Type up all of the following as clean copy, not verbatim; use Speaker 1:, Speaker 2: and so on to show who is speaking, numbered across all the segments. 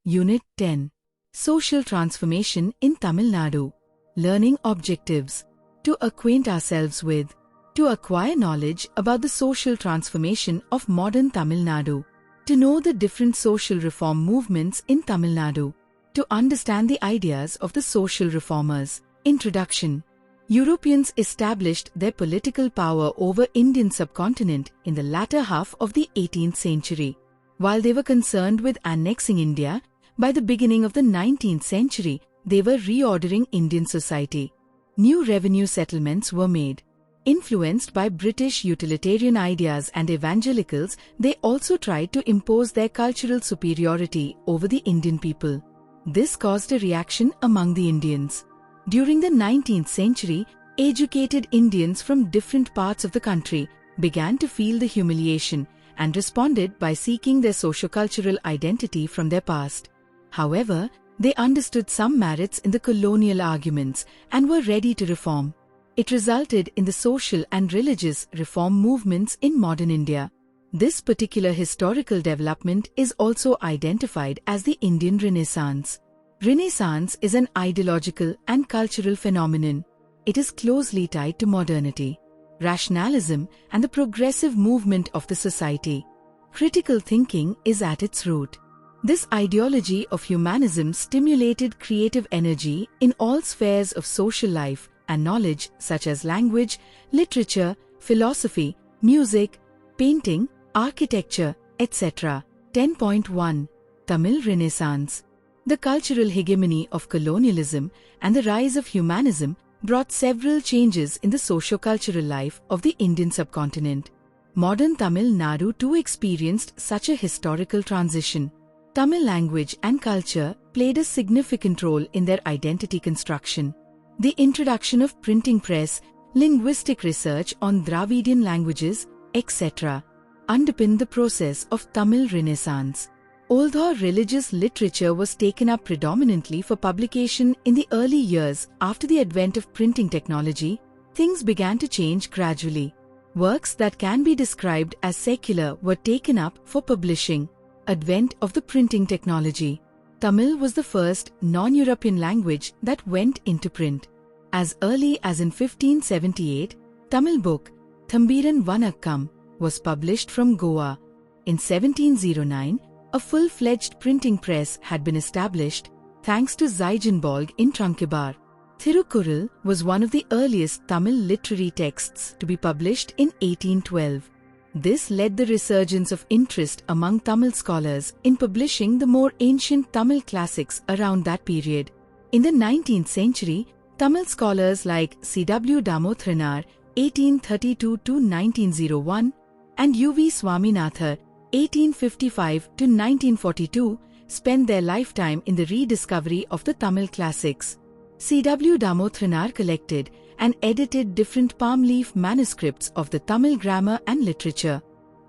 Speaker 1: Unit 10. Social Transformation in Tamilnadu. Learning Objectives. To acquaint ourselves with. To acquire knowledge about the social transformation of modern Tamil Nadu. To know the different social reform movements in Tamil Nadu. To understand the ideas of the social reformers. Introduction. Europeans established their political power over Indian subcontinent in the latter half of the 18th century. While they were concerned with annexing India, by the beginning of the 19th century, they were reordering Indian society. New revenue settlements were made. Influenced by British utilitarian ideas and evangelicals, they also tried to impose their cultural superiority over the Indian people. This caused a reaction among the Indians. During the 19th century, educated Indians from different parts of the country began to feel the humiliation and responded by seeking their sociocultural identity from their past. However, they understood some merits in the colonial arguments and were ready to reform. It resulted in the social and religious reform movements in modern India. This particular historical development is also identified as the Indian Renaissance. Renaissance is an ideological and cultural phenomenon. It is closely tied to modernity, rationalism, and the progressive movement of the society. Critical thinking is at its root. This ideology of humanism stimulated creative energy in all spheres of social life and knowledge such as language, literature, philosophy, music, painting, architecture, etc. 10.1. Tamil Renaissance. The cultural hegemony of colonialism and the rise of humanism brought several changes in the socio-cultural life of the Indian subcontinent. Modern Tamil Nadu too experienced such a historical transition. Tamil language and culture played a significant role in their identity construction. The introduction of printing press, linguistic research on Dravidian languages, etc. underpinned the process of Tamil Renaissance. Although religious literature was taken up predominantly for publication in the early years after the advent of printing technology, things began to change gradually. Works that can be described as secular were taken up for publishing. Advent of the printing technology. Tamil was the first non-European language that went into print. As early as in 1578, Tamil book, Thambiran Vanakkam, was published from Goa. In 1709, a full-fledged printing press had been established, thanks to Zaijanbolg in Trankebar. Thirukkural was one of the earliest Tamil literary texts to be published in 1812. This led the resurgence of interest among Tamil scholars in publishing the more ancient Tamil classics around that period. In the 19th century, Tamil scholars like C.W. Damotharanar (1832–1901) and U.V. Swaminathan (1855–1942) spent their lifetime in the rediscovery of the Tamil classics. C.W. Damotharanar collected and edited different palm leaf manuscripts of the Tamil grammar and literature.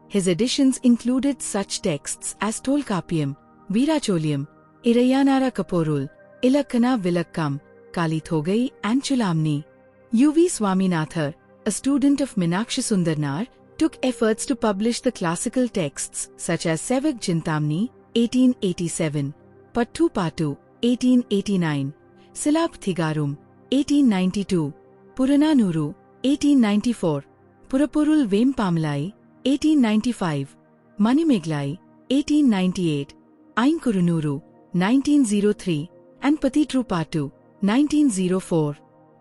Speaker 1: His editions included such texts as Tolkappiyam, Veeracholiam, Irayanara Kaporul, Ilakkana Vilakkam, Kalithogai and Chulamni. U.V. Swaminathan, a student of Meenakshi Sundarnar, took efforts to publish the classical texts such as Sevak Chintamani, 1887, Pattu Patu, 1889, Silap Thigarum, 1892, Purananuru, 1894, Purapurul Vempamalai, 1895, Manimeglai, 1898, Ainkurunuru, 1903, and Patitru Patu, 1904.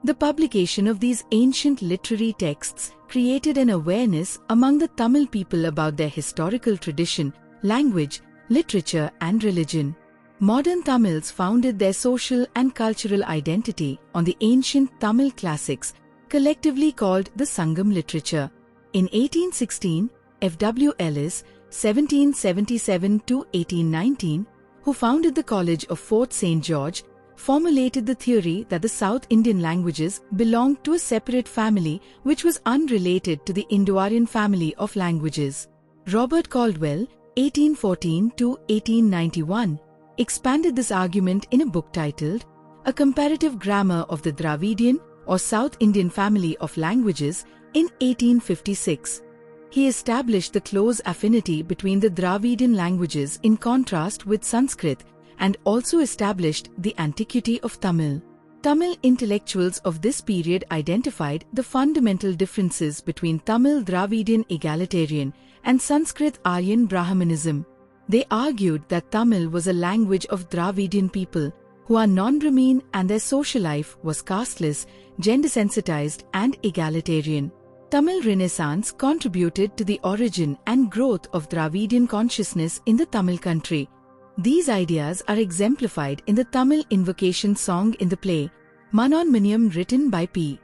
Speaker 1: The publication of these ancient literary texts created an awareness among the Tamil people about their historical tradition, language, literature and religion. Modern Tamils founded their social and cultural identity on the ancient Tamil classics, collectively called the Sangam literature. In 1816, F.W. Ellis, 1777–1819, who founded the College of Fort St. George, formulated the theory that the South Indian languages belonged to a separate family which was unrelated to the Indo-Aryan family of languages. Robert Caldwell, 1814–1891, expanded this argument in a book titled A Comparative Grammar of the Dravidian or South Indian Family of Languages in 1856. He established the close affinity between the Dravidian languages in contrast with Sanskrit and also established the antiquity of Tamil. Tamil intellectuals of this period identified the fundamental differences between Tamil Dravidian egalitarian and Sanskrit Aryan Brahmanism. They argued that Tamil was a language of Dravidian people who are non-Brahmin and their social life was casteless, gender-sensitized and egalitarian. Tamil Renaissance contributed to the origin and growth of Dravidian consciousness in the Tamil country. These ideas are exemplified in the Tamil invocation song in the play, Manonmaniam, written by P.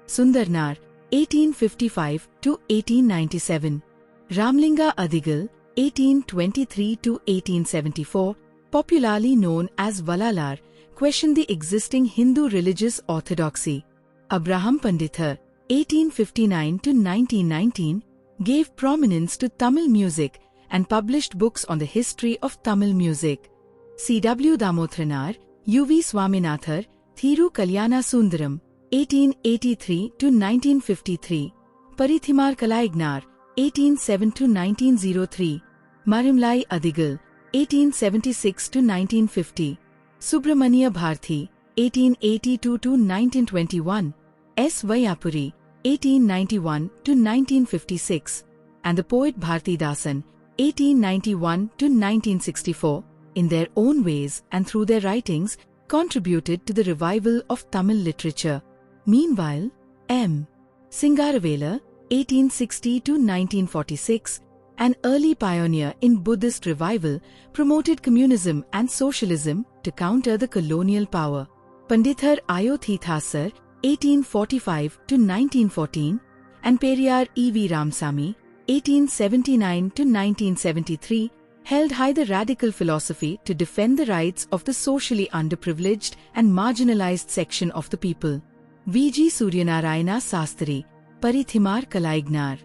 Speaker 1: Sundarnar, 1855–1897. Ramlinga Adigal, 1823–1874, popularly known as Valalar, questioned the existing Hindu religious orthodoxy. Abraham Pandithar, 1859–1919, gave prominence to Tamil music and published books on the history of Tamil music. C.W. Damothranar, U.V. Swaminathar, Thiru Kalyana Sundaram, 1883–1953, Parithimar Kalaignar, 1807–1903, Marimlai Adigal, 1876–1950, Subramania Bharti, 1882–1921, S. Vayapuri, 1891–1956, and the poet Bhartidasan, 1891–1964, in their own ways and through their writings, contributed to the revival of Tamil literature. Meanwhile, M. Singaravela, 1860–1946, an early pioneer in Buddhist revival, promoted communism and socialism to counter the colonial power. Pandithar Ayothithasar, 1845–1914, and Periyar E.V. Ramsamy, 1879–1973, held high the radical philosophy to defend the rights of the socially underprivileged and marginalized section of the people. V.G. Suryanarayana Sastri, Parithimar Kalaignar.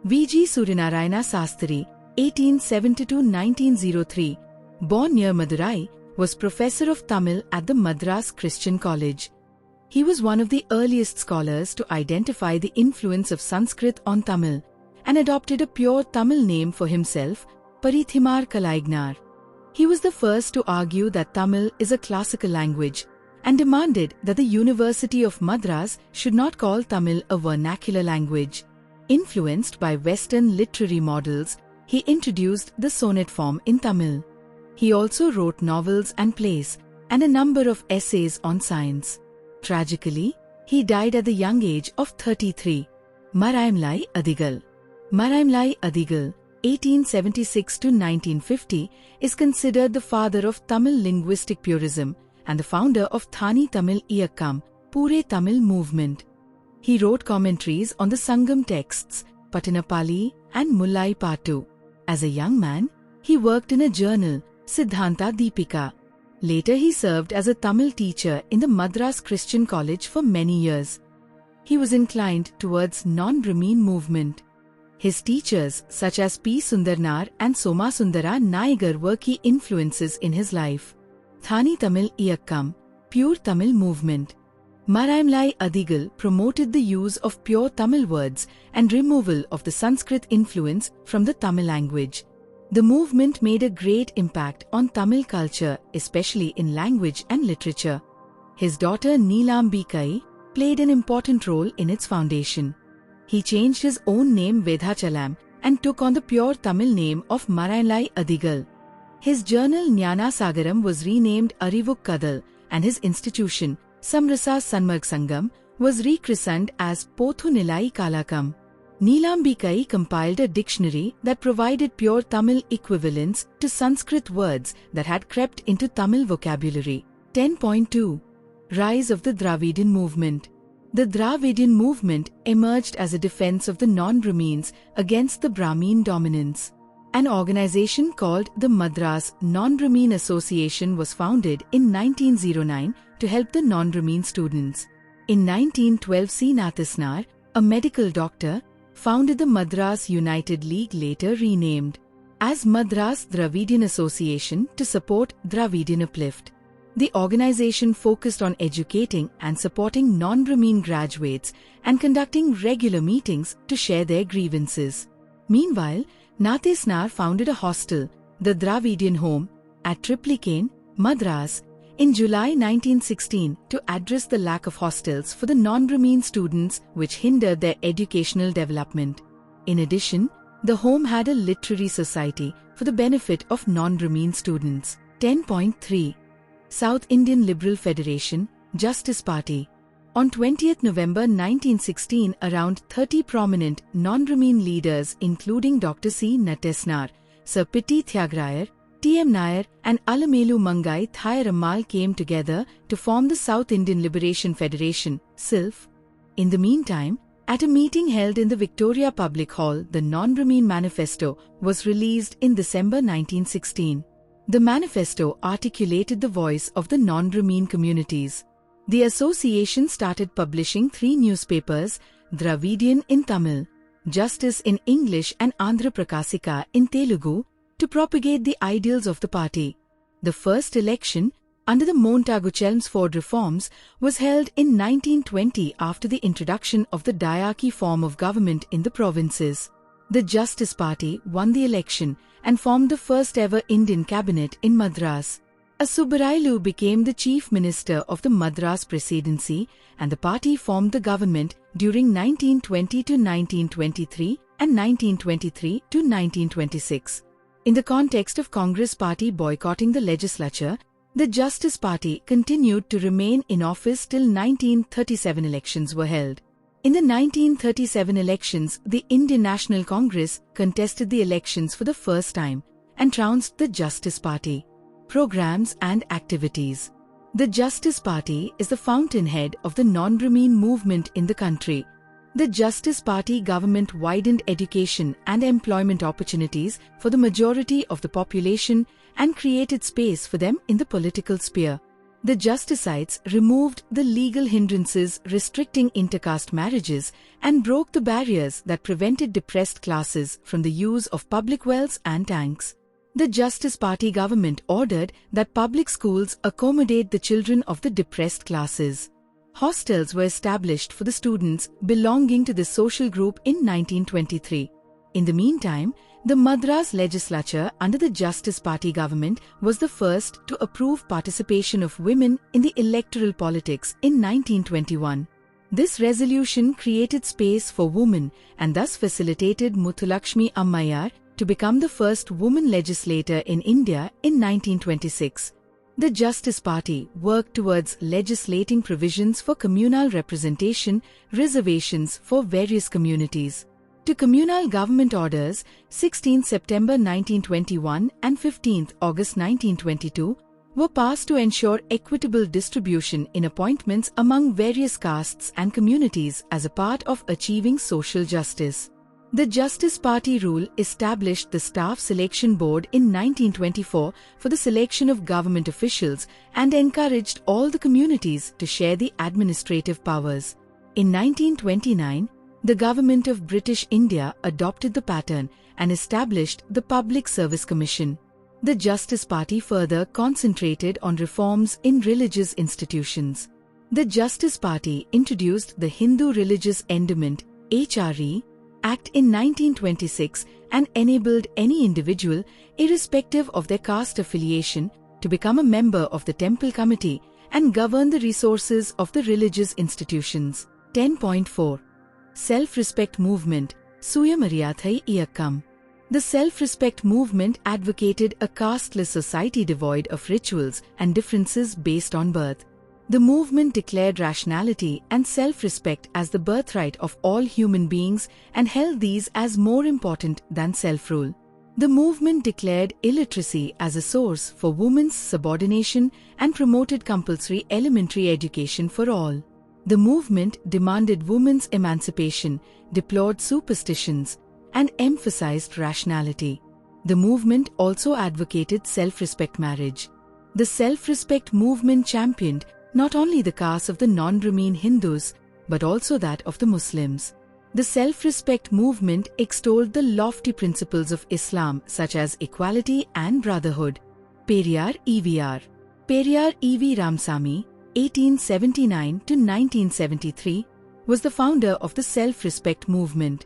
Speaker 1: V.G. Suryanarayana Sastri, 1872–1903, born near Madurai, was professor of Tamil at the Madras Christian College. He was one of the earliest scholars to identify the influence of Sanskrit on Tamil, and adopted a pure Tamil name for himself, Parithimar Kalaignar. He was the first to argue that Tamil is a classical language, and demanded that the University of Madras should not call Tamil a vernacular language. Influenced by Western literary models, he introduced the sonnet form in Tamil. He also wrote novels and plays, and a number of essays on science. Tragically, he died at the young age of 33. Maraimlai Adigal. Maraimlai Adigal, 1876–1950, is considered the father of Tamil linguistic purism and the founder of Thani Tamil Iyakkam, Pure Tamil movement. He wrote commentaries on the Sangam texts, Patanapali and Mullai Patu. As a young man, he worked in a journal, Siddhanta Deepika. Later he served as a Tamil teacher in the Madras Christian College for many years. He was inclined towards non-Brahmin movement. His teachers such as P. Sundarnar and Somasundara Naigar were key influences in his life. Thani Tamil Iyakkam, pure Tamil movement. Maraimlai Adigal promoted the use of pure Tamil words and removal of the Sanskrit influence from the Tamil language. The movement made a great impact on Tamil culture, especially in language and literature. His daughter Neelambikai played an important role in its foundation. He changed his own name Vedhachalam and took on the pure Tamil name of Maraimlai Adigal. His journal Jnana Sagaram was renamed Arivuk Kadal, and his institution, Samrasa Sanmarg Sangam, was rechristened as Pothu Nilai Kalakam. Neelambikai compiled a dictionary that provided pure Tamil equivalents to Sanskrit words that had crept into Tamil vocabulary. 10.2. Rise of the Dravidian movement. The Dravidian movement emerged as a defense of the non-Brahmins against the Brahmin dominance. An organization called the Madras Non-Brahmin Association was founded in 1909 to help the non-Brahmin students. In 1912, C. Nathisnar, a medical doctor, founded the Madras United League, later renamed as Madras Dravidian Association, to support Dravidian uplift. The organization focused on educating and supporting non-Brahmin graduates and conducting regular meetings to share their grievances. Meanwhile, Nathisnar founded a hostel, the Dravidian Home, at Triplicane, Madras, in July 1916 to address the lack of hostels for the non-Brahmin students which hindered their educational development. In addition, the home had a literary society for the benefit of non-Brahmin students. 10.3. South Indian Liberal Federation, Justice Party. On 20th November 1916, around 30 prominent non-Brahmin leaders including Dr. C. Natesnar, Sir Pitti Thyagarayan, T.M. Nair and Alamelu Mangai Thayaramal came together to form the South Indian Liberation Federation, SILF. In the meantime, at a meeting held in the Victoria Public Hall, the Non-Brahmin Manifesto was released in December 1916. The manifesto articulated the voice of the non-Brahmin communities. The association started publishing 3 newspapers, Dravidian in Tamil, Justice in English and Andhra Prakasika in Telugu, to propagate the ideals of the party. The first election, under the Montagu-Chelmsford reforms, was held in 1920 after the introduction of the diarchy form of government in the provinces. The Justice Party won the election and formed the first ever Indian cabinet in Madras. Subbarailu became the chief minister of the Madras Presidency, and the party formed the government during 1920 to 1923 and 1923 to 1926. In the context of Congress Party boycotting the legislature, the Justice Party continued to remain in office till 1937 elections were held. In the 1937 elections, the Indian National Congress contested the elections for the first time and trounced the Justice Party. Programs and activities. The Justice Party is the fountainhead of the non-Brahmin movement in the country. The Justice Party government widened education and employment opportunities for the majority of the population and created space for them in the political sphere. The Justicites removed the legal hindrances restricting intercaste marriages and broke the barriers that prevented depressed classes from the use of public wells and tanks. The Justice Party government ordered that public schools accommodate the children of the depressed classes. Hostels were established for the students belonging to this social group in 1923. In the meantime, the Madras legislature under the Justice Party government was the first to approve participation of women in the electoral politics in 1921. This resolution created space for women and thus facilitated Muthulakshmi Ammayar to become the first woman legislator in India in 1926. The Justice Party worked towards legislating provisions for communal representation, reservations for various communities. To communal government orders, 16 September 1921 and 15 August 1922, were passed to ensure equitable distribution in appointments among various castes and communities as a part of achieving social justice. The Justice Party rule established the Staff Selection Board in 1924 for the selection of government officials and encouraged all the communities to share the administrative powers. In 1929, the government of British India adopted the pattern and established the Public Service Commission. The Justice Party further concentrated on reforms in religious institutions. The Justice Party introduced the Hindu Religious Endowment (HRE) Act in 1926 and enabled any individual, irrespective of their caste affiliation, to become a member of the temple committee and govern the resources of the religious institutions. 10.4. Self-respect movement, Suyamariyathai Iyakkam. The self-respect movement advocated a casteless society devoid of rituals and differences based on birth. The movement declared rationality and self-respect as the birthright of all human beings and held these as more important than self-rule. The movement declared illiteracy as a source for women's subordination and promoted compulsory elementary education for all. The movement demanded women's emancipation, deplored superstitions, and emphasized rationality. The movement also advocated self-respect marriage. The self-respect movement championed not only the caste of the non-Brahmin Hindus, but also that of the Muslims. The self-respect movement extolled the lofty principles of Islam such as equality and brotherhood. Periyar E.V.R. Periyar E.V. Ramsamy, 1879 to 1973, was the founder of the self-respect movement.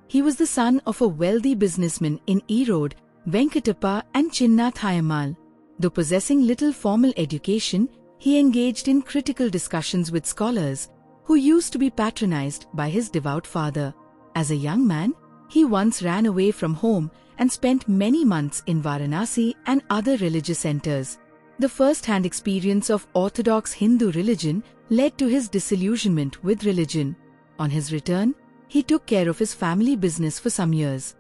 Speaker 1: He was the son of a wealthy businessman in Erode, Venkatappa and Chinna Thayamal. He was the son of a wealthy businessman in Erode, Venkatappa and Chinna Thayamal. He was the son of a wealthy businessman in Erode, Venkatappa and Chinna Thayamal. He was the son of a wealthy businessman in Erode, Venkatappa and Chinna Thayamal. He was the son of a wealthy businessman in Erode, Venkatappa and Chinna Thayamal. Though possessing little formal education, he engaged in critical discussions with scholars, who used to be patronized by his devout father. As a young man, he once ran away from home and spent many months in Varanasi and other religious centers. The first-hand experience of orthodox Hindu religion led to his disillusionment with religion. On his return, he took care of his family business for some years.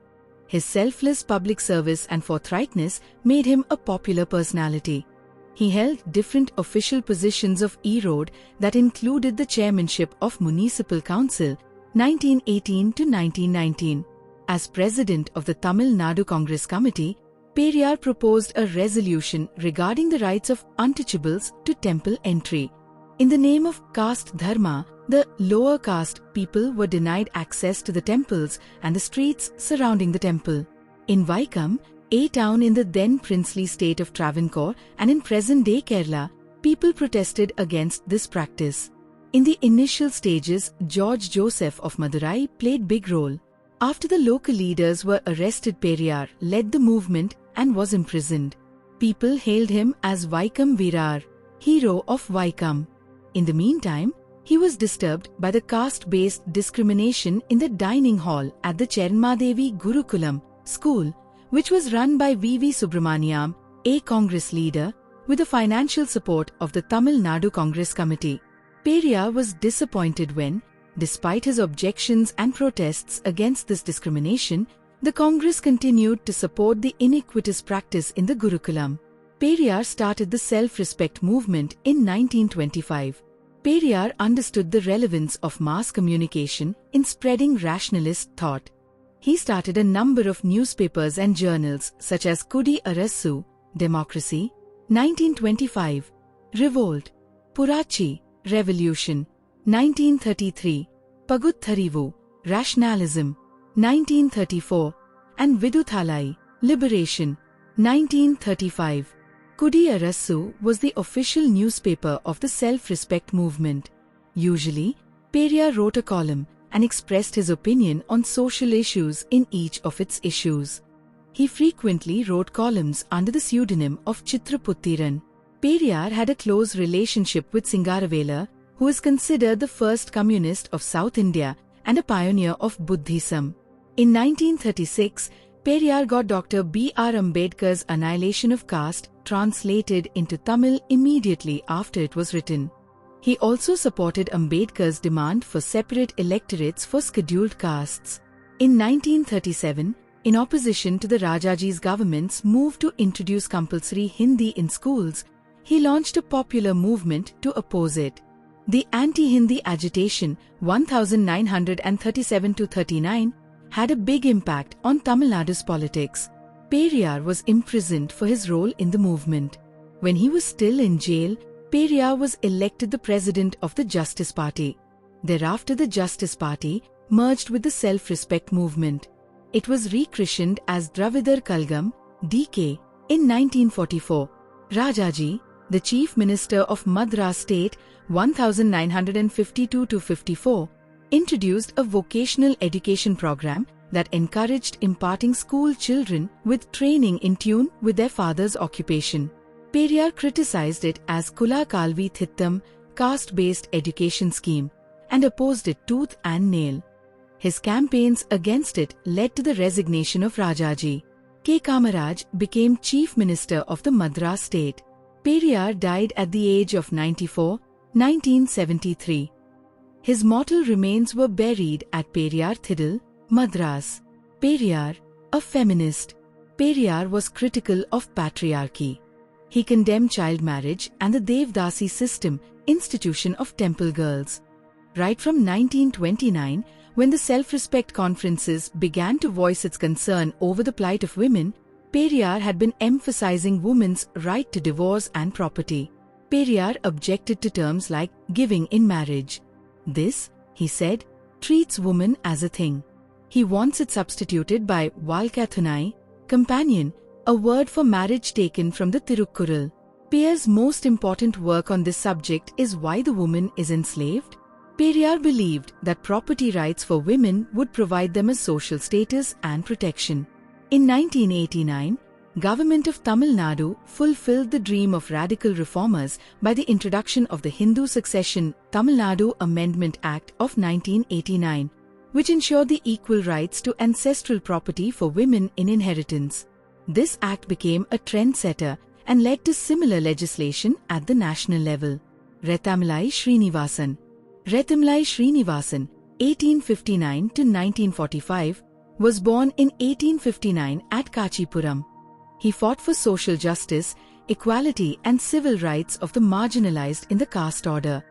Speaker 1: His selfless public service and forthrightness made him a popular personality. He held different official positions of Erode that included the chairmanship of Municipal Council, 1918 to 1919. As president of the Tamilnadu Congress Committee, Periyar proposed a resolution regarding the rights of untouchables to temple entry. In the name of caste dharma, the lower caste people were denied access to the temples and the streets surrounding the temple. In Iyakkam, a town in the then princely state of Travancore and in present-day Kerala, people protested against this practice. In the initial stages, George Joseph of Madurai played big role. After the local leaders were arrested, Periyar led the movement and was imprisoned. People hailed him as Iyakkam Veerar, hero of Iyakkam. In the meantime, he was disturbed by the caste-based discrimination in the dining hall at the Chermadevi Gurukulam school, which was run by V.V. Subramaniam, a Congress leader, with the financial support of the Tamil Nadu Congress Committee. Periyar was disappointed when, despite his objections and protests against this discrimination, the Congress continued to support the iniquitous practice in the Gurukulam. Periyar started the self-respect movement in 1925. Periyar understood the relevance of mass communication in spreading rationalist thought. He started a number of newspapers and journals such as Kudi Arassu, Democracy, 1925, Revolt, Purachi, Revolution, 1933, Pagutharivu, Rationalism, 1934, and Viduthalai, Liberation, 1935. Kudi Arassu was the official newspaper of the self-respect movement. Usually, Periyar wrote a column and expressed his opinion on social issues in each of its issues. He frequently wrote columns under the pseudonym of Chitraputtiran. Periyar had a close relationship with Singaravela, who is considered the first communist of South India and a pioneer of Buddhism. In 1936, Periyar got Dr. B.R. Ambedkar's Annihilation of Caste translated into Tamil immediately after it was written. He also supported Ambedkar's demand for separate electorates for scheduled castes. In 1937, in opposition to the Rajaji's government's move to introduce compulsory Hindi in schools, he launched a popular movement to oppose it. The anti-Hindi agitation 1937-39 had a big impact on Tamil Nadu's politics. Periyar was imprisoned for his role in the movement. When he was still in jail, Periyar was elected the president of the Justice Party. Thereafter, the Justice Party merged with the self-respect movement. It was rechristened as Dravidar Kalgam, DK, in 1944. Rajaji, the Chief Minister of Madras State 1952-54, introduced a vocational education program that encouraged imparting school children with training in tune with their father's occupation. Periyar criticized it as Kula Kalvi Thittam, caste-based education scheme, and opposed it tooth and nail. His campaigns against it led to the resignation of Rajaji. K. Kamaraj became Chief Minister of the Madras State. Periyar died at the age of 94, 1973. His mortal remains were buried at Periyar Thidal, Madras. Periyar, a feminist. Periyar was critical of patriarchy. He condemned child marriage and the Devdasi system, institution of temple girls. Right from 1929, when the self-respect conferences began to voice its concern over the plight of women, Periyar had been emphasizing women's right to divorce and property. Periyar objected to terms like giving in marriage. This, he said, treats woman as a thing. He wants it substituted by Valkathunai, companion, a word for marriage taken from the Tirukkural. Periyar's most important work on this subject is Why the Woman is Enslaved. Periyar believed that property rights for women would provide them a social status and protection. In 1989, Government of Tamil Nadu fulfilled the dream of radical reformers by the introduction of the Hindu Succession Tamil Nadu Amendment Act of 1989, which ensured the equal rights to ancestral property for women in inheritance. This act became a trendsetter and led to similar legislation at the national level. Rethamilai Srinivasan 1859 to 1945, was born in 1859 at Kachipuram. He fought for social justice, equality and civil rights of the marginalized in the caste order.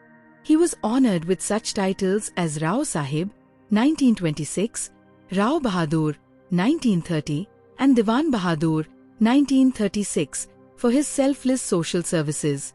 Speaker 1: He was honored with such titles as Rao Sahib, 1926, Rao Bahadur, 1930, and Diwan Bahadur, 1936, for his selfless social services.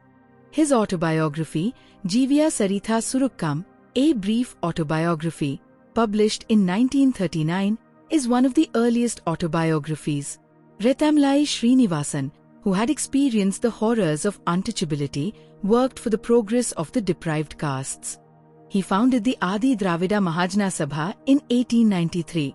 Speaker 1: His autobiography, Jivya Saritha Surukkam, a brief autobiography, published in 1939, is one of the earliest autobiographies. Rethamilai Srinivasan, who had experienced the horrors of untouchability, worked for the progress of the deprived castes. He founded the Adi Dravida Mahajana Sabha in 1893.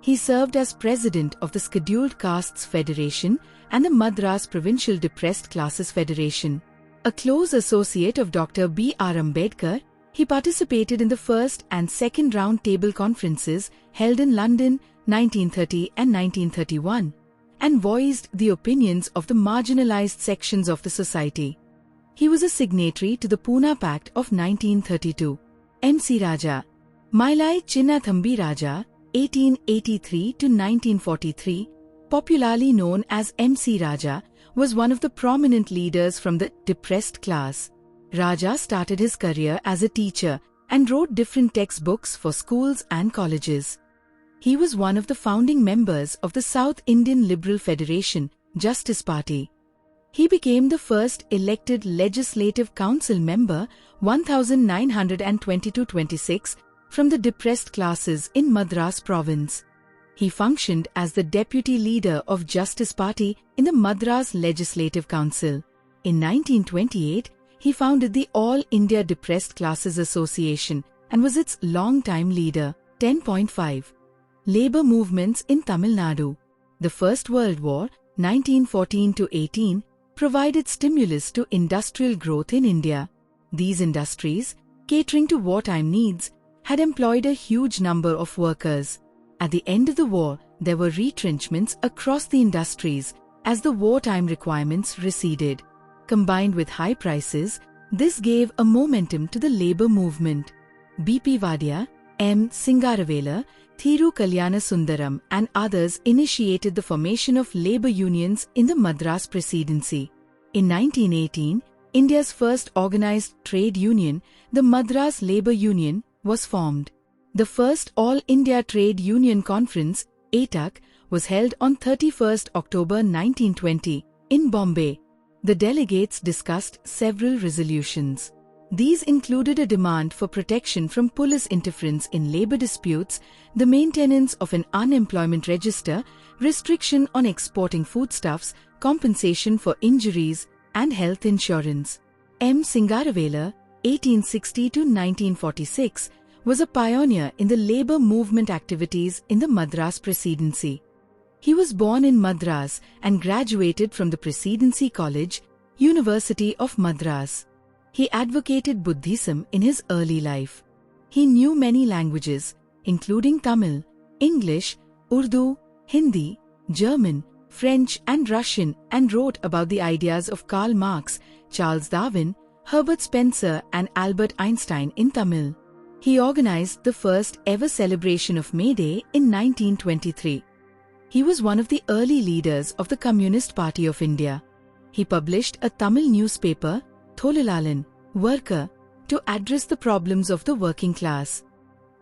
Speaker 1: He served as president of the Scheduled Castes Federation and the Madras Provincial Depressed Classes Federation. A close associate of Dr. B.R. Ambedkar, he participated in the first and second round table conferences held in London 1930 and 1931, and voiced the opinions of the marginalized sections of the society. He was a signatory to the Pune Pact of 1932. M.C. Raja, Mailai Chinnathambi Raja, 1883 to 1943, popularly known as M.C. Raja, was one of the prominent leaders from the depressed class. Raja started his career as a teacher and wrote different textbooks for schools and colleges. He was one of the founding members of the South Indian Liberal Federation, Justice Party. He became the first elected Legislative Council member 1922-26 from the depressed classes in Madras province. He functioned as the deputy leader of Justice Party in the Madras Legislative Council. In 1928, he founded the All India Depressed Classes Association and was its long-time leader. 10.5. Labour movements in Tamil Nadu. The First World War, 1914-18, provided stimulus to industrial growth in India. These industries, catering to wartime needs, had employed a huge number of workers. At the end of the war, there were retrenchments across the industries as the wartime requirements receded. Combined with high prices, this gave a momentum to the labour movement. B.P. Vadia, M. Singaravela, Thiru Kalyana Sundaram and others initiated the formation of labour unions in the Madras Presidency. In 1918, India's first organised trade union, the Madras Labour Union, was formed. The first All India Trade Union Conference, ATUC, was held on 31 October 1920 in Bombay. The delegates discussed several resolutions. These included a demand for protection from police interference in labour disputes, the maintenance of an unemployment register, restriction on exporting foodstuffs, compensation for injuries, and health insurance. M. Singaravela, 1860 to 1946, was a pioneer in the labour movement activities in the Madras Presidency. He was born in Madras and graduated from the Presidency College, University of Madras. He advocated Buddhism in his early life. He knew many languages, including Tamil, English, Urdu, Hindi, German, French and Russian, and wrote about the ideas of Karl Marx, Charles Darwin, Herbert Spencer and Albert Einstein in Tamil. He organized the first ever celebration of May Day in 1923. He was one of the early leaders of the Communist Party of India. He published a Tamil newspaper, Tholilalan, Worker, to address the problems of the working class.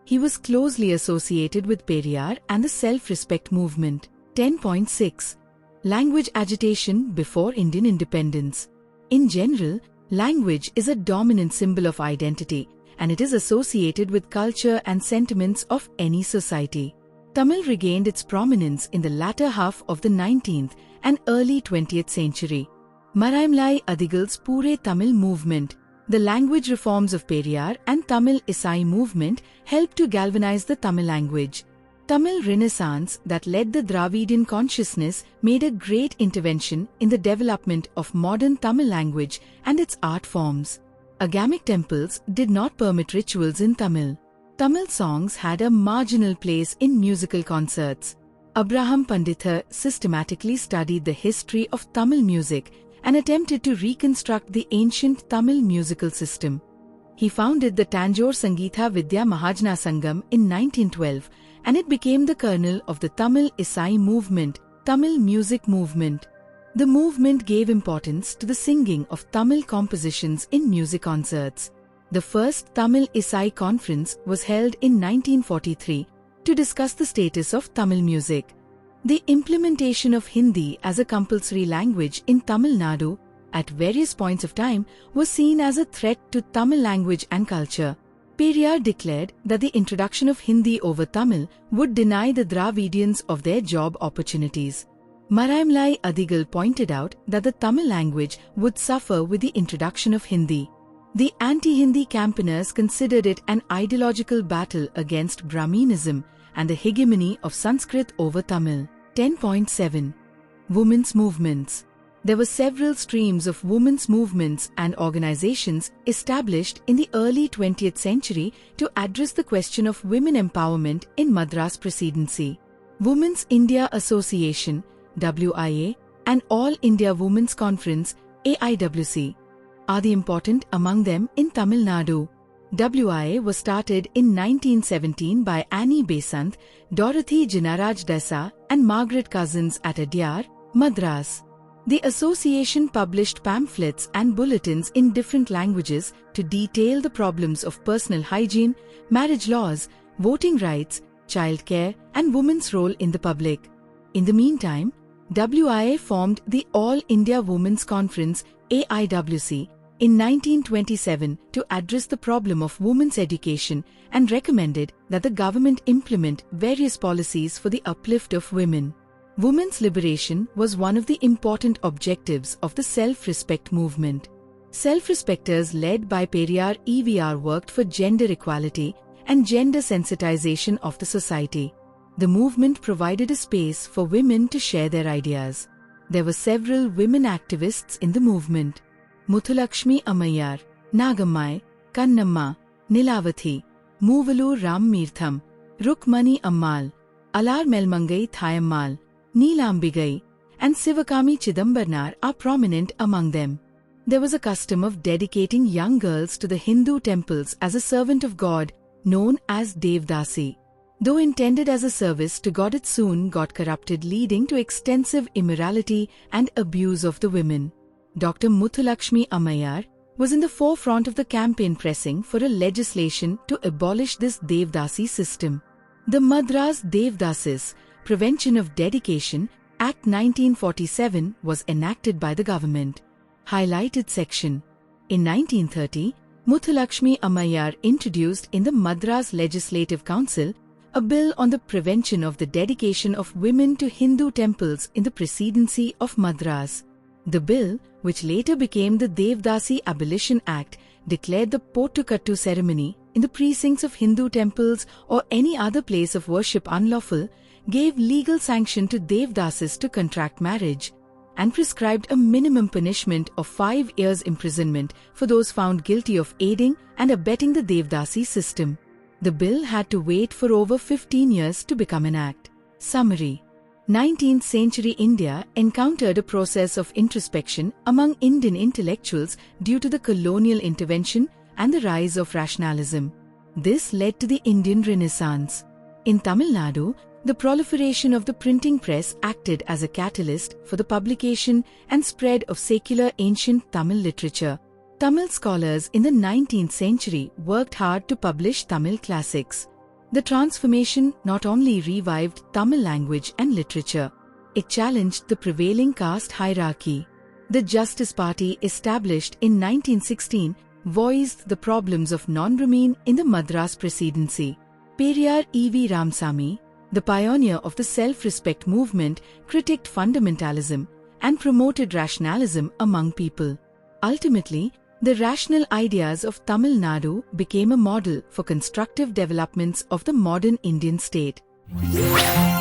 Speaker 1: He was closely associated with Periyar and the self-respect movement. 10.6. Language agitation before Indian independence. In general, language is a dominant symbol of identity, and it is associated with culture and sentiments of any society. Tamil regained its prominence in the latter half of the 19th and early 20th century. Maraimalai Adigal's Pure Tamil movement, the language reforms of Periyar and Tamil Isai movement helped to galvanize the Tamil language. Tamil Renaissance that led the Dravidian consciousness made a great intervention in the development of modern Tamil language and its art forms. Agamic temples did not permit rituals in Tamil. Tamil songs had a marginal place in musical concerts. Abraham Panditha systematically studied the history of Tamil music and attempted to reconstruct the ancient Tamil musical system. He founded the Tanjore Sangeetha Vidya Mahajana Sangam in 1912, and it became the kernel of the Tamil Isai movement, Tamil music movement. The movement gave importance to the singing of Tamil compositions in music concerts. The first Tamil Isai conference was held in 1943 to discuss the status of Tamil music. The implementation of Hindi as a compulsory language in Tamil Nadu at various points of time was seen as a threat to Tamil language and culture. Periyar declared that the introduction of Hindi over Tamil would deny the Dravidians of their job opportunities. Maraimlai Adigal pointed out that the Tamil language would suffer with the introduction of Hindi. The anti-Hindi campaigners considered it an ideological battle against Brahminism and the hegemony of Sanskrit over Tamil. 10.7. Women's movements. There were several streams of women's movements and organizations established in the early 20th century to address the question of women empowerment in Madras Presidency. Women's India Association (WIA) and All India Women's Conference (AIWC) are the important among them in Tamil Nadu. WIA was started in 1917 by Annie Besant, Dorothy Jinaraj Desa and Margaret Cousins at Adyar, Madras. The association published pamphlets and bulletins in different languages to detail the problems of personal hygiene, marriage laws, voting rights, childcare, and women's role in the public. In the meantime, WIA formed the All India Women's Conference (AIWC) in 1927 to address the problem of women's education and recommended that the government implement various policies for the uplift of women. Women's liberation was one of the important objectives of the self-respect movement. Self-respecters led by Periyar EVR worked for gender equality and gender sensitization of the society. The movement provided a space for women to share their ideas. There were several women activists in the movement. Muthulakshmi Ammayar, Nagammai, Kannamma, Nilavathi, Moovalu Ram Meertham, Rukmani Ammal, Alar Melmangai Thayammal, Neelambigai, and Sivakami Chidambarnar are prominent among them. There was a custom of dedicating young girls to the Hindu temples as a servant of God, known as Devdasi. Though intended as a service to God, it soon got corrupted, leading to extensive immorality and abuse of the women. Dr. Muthulakshmi Ammayar was in the forefront of the campaign pressing for a legislation to abolish this Devdasi system. The Madras Devdasis Prevention of Dedication Act 1947 was enacted by the government. Highlighted section. In 1930, Muthulakshmi Ammayar introduced in the Madras Legislative Council a bill on the prevention of the dedication of women to Hindu temples in the Presidency of Madras. The bill, which later became the Devdasi Abolition Act, declared the Pottukattu ceremony in the precincts of Hindu temples or any other place of worship unlawful, gave legal sanction to Devdasis to contract marriage, and prescribed a minimum punishment of 5 years imprisonment for those found guilty of aiding and abetting the Devdasi system. The bill had to wait for over 15 years to become an act. Summary. 19th century India encountered a process of introspection among Indian intellectuals due to the colonial intervention and the rise of rationalism. This led to the Indian Renaissance. In Tamil Nadu, the proliferation of the printing press acted as a catalyst for the publication and spread of secular ancient Tamil literature. Tamil scholars in the 19th century worked hard to publish Tamil classics. The transformation not only revived Tamil language and literature, it challenged the prevailing caste hierarchy. The Justice Party, established in 1916, voiced the problems of non-Brahmin in the Madras Presidency. Periyar E.V. Ramsamy, the pioneer of the self-respect movement, critiqued fundamentalism and promoted rationalism among people. Ultimately, the rational ideas of Tamil Nadu became a model for constructive developments of the modern Indian state.
Speaker 2: Nadu.